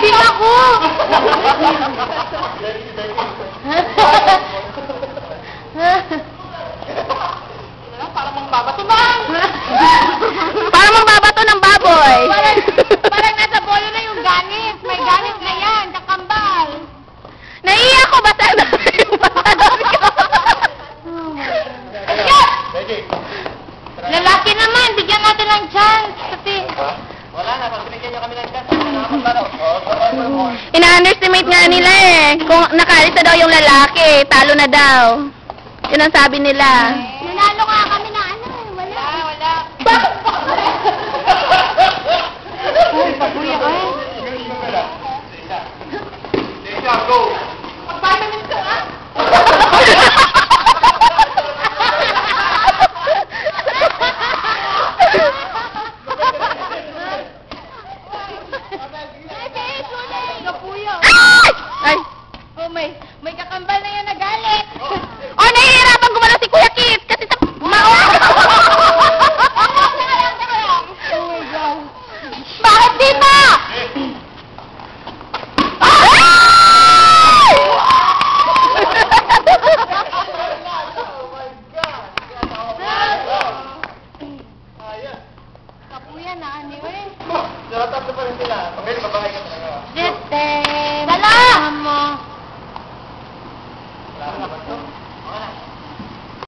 Din ako! Parang mangbabato na! Parang mangbabato ng baboy! Parang nasa bolo na yung ganit! May ganit na yan! Kakambal! Naiiyak ko! Basta na yung pantalon ko! Lalaki naman! Bigyan natin ng chance! Kasi... Wala na, pag binigyan niyo kami ng chance, Ina-underestimate nga nila eh. Kung nakalit na daw yung lalaki, talo na daw. Yun ang sabi nila. Nanalo nga kami na ano eh. Wala. Wala. Uy, pabuya ka eh. Deja, go! Pagpanamin ko ah! Kapuyo. Ay! Oh, may kakambal na yan nagalit. Oh, nahihirapan gumalaw si Kuya Kit kasi sa mao. Oh my God. Bakit dito? Kapuya na ano eh. Tatlo pa rin sila. Pagkain, babahay ka talaga. Dala! Mo.